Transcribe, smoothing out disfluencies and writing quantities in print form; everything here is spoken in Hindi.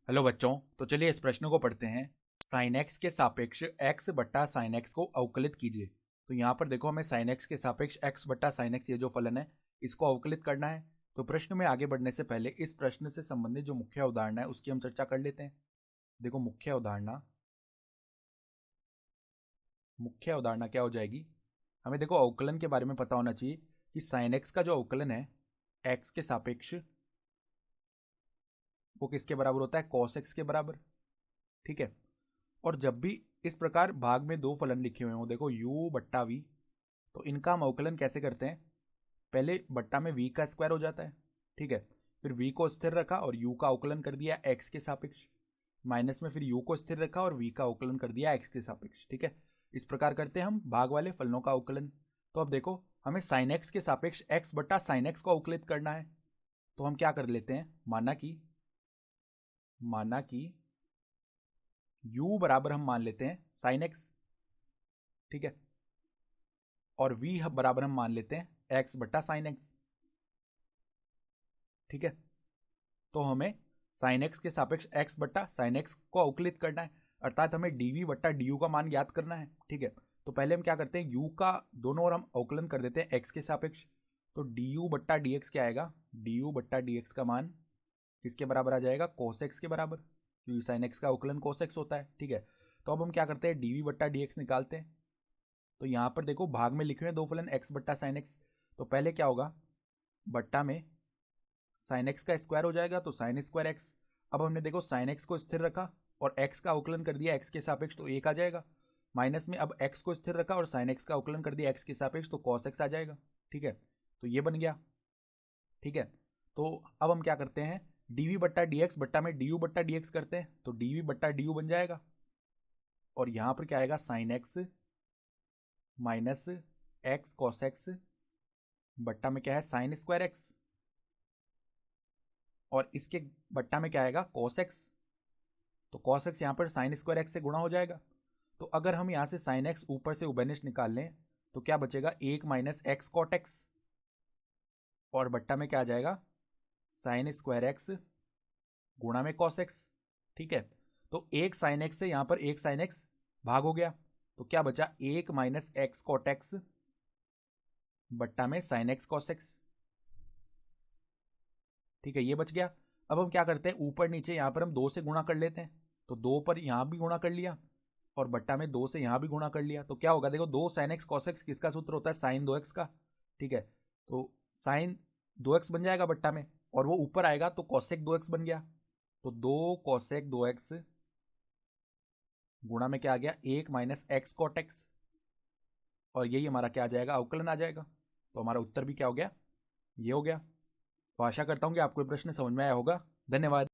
हेलो बच्चों, तो चलिए इस प्रश्न को पढ़ते हैं। साइन एक्स के सापेक्ष एक्स बट्टा साइन एक्स को अवकलित कीजिए। तो यहाँ पर देखो, हमें साइन एक्स के सापेक्ष एक्स बट्टा साइन एक्स ये जो फलन है इसको अवकलित करना है। तो प्रश्न में आगे बढ़ने से पहले इस प्रश्न से संबंधित जो मुख्य उदाहरण है उसकी हम चर्चा कर लेते हैं। देखो, मुख्य उदाहरण क्या हो जाएगी। हमें देखो अवकलन के बारे में पता होना चाहिए कि साइन एक्स का जो अवकलन है एक्स के सापेक्ष वो किसके बराबर होता है, कॉस एक्स के बराबर। ठीक है। और जब भी इस प्रकार भाग में दो फलन लिखे हुए हो, देखो u बट्टा वी, तो इनका हम अवकलन कैसे करते हैं। पहले बट्टा में v का स्क्वायर हो जाता है। ठीक है। फिर v को स्थिर रखा और u का अवकलन कर दिया x के सापेक्ष। माइनस में फिर u को स्थिर रखा और v का अवकलन कर दिया x के सापेक्ष। ठीक है। इस प्रकार करते हैं हम भाग वाले फलनों का अवकलन। तो अब देखो, हमें साइन एक्स के सापेक्ष x बट्टा साइन एक्स को अवकलित करना है। तो हम क्या कर लेते हैं, माना कि u बराबर हम मान लेते हैं साइन एक्स। ठीक है। और v बराबर हम मान लेते हैं x बट्टा साइन एक्स। ठीक है। तो हमें साइन एक्स के सापेक्ष x बट्टा साइन एक्स को अवकलित करना है, अर्थात हमें dv बट्टा du का मान ज्ञात करना है। ठीक है। तो पहले हम क्या करते हैं, u का दोनों ओर हम अवकलन कर देते हैं x के सापेक्ष। तो du बट्टा dx क्या आएगा, du बट्टा dx का मान किसके बराबर आ जाएगा, cos x के बराबर, क्योंकि साइन एक्स का अवकलन cos x होता है। ठीक है। तो अब हम क्या करते हैं, dv बट्टा dx निकालते हैं। तो यहाँ पर देखो, भाग में लिखे हुए दो फलन x बट्टा साइन एक्स। तो पहले क्या होगा, बट्टा में साइन एक्स का स्क्वायर हो जाएगा, तो साइन स्क्वायर एक्स। अब हमने देखो साइन एक्स को स्थिर रखा और x का अवकलन कर दिया x के सापेक्ष, तो एक आ जाएगा। माइनस में अब x को स्थिर रखा और साइन एक्स का अवकलन कर दिया x के सापेक्ष, तो cos x आ जाएगा। ठीक है। तो ये बन गया। ठीक है। तो अब हम क्या करते हैं, dv बट्टा dx बट्टा में du बट्टा dx करते हैं, तो dv बट्टा du बन जाएगा। और यहां पर क्या आएगा, sine x minus x cos x बट्टा में क्या है, साइन स्क्वायर एक्स। और इसके बट्टा में क्या आएगा, कॉस एक्स। तो कॉस एक्स यहाँ पर साइन स्क्वायर एक्स से गुणा हो जाएगा। तो अगर हम यहाँ से साइन एक्स ऊपर से उभयनिष्ठ निकाल लें तो क्या बचेगा, एक माइनस एक्स कॉट एक्स। और बट्टा में क्या आ जाएगा, साइन स्क्वायर एक्स गुणा में कॉस एक्स। ठीक है। तो एक साइन एक्स से यहाँ पर एक साइन एक्स भाग हो गया, तो क्या बचा, एक माइनस एक्स कॉट एक्स बट्टा में साइन एक्स कॉस एक्स। ठीक है, ये बच गया। अब हम क्या करते हैं, ऊपर नीचे यहाँ पर हम दो से गुणा कर लेते हैं। तो दो पर यहाँ भी गुणा कर लिया और बट्टा में दो से यहाँ भी गुणा कर लिया, तो क्या होगा, देखो दो साइन एक्स कॉस एक्स किसका सूत्र होता है, साइन दो एक्स का। ठीक है। तो साइन दो एक्स बन जाएगा बट्टा में, और वो ऊपर आएगा तो कॉसेक दो एक्स बन गया। तो दो कॉसेक दो एक्स गुणा में क्या आ गया, एक माइनस एक्स कॉट एक्स। और यही हमारा क्या आ जाएगा, अवकलन आ जाएगा। तो हमारा उत्तर भी क्या हो गया, ये हो गया। तो आशा करता हूँ कि आपको ये प्रश्न समझ में आया होगा। धन्यवाद।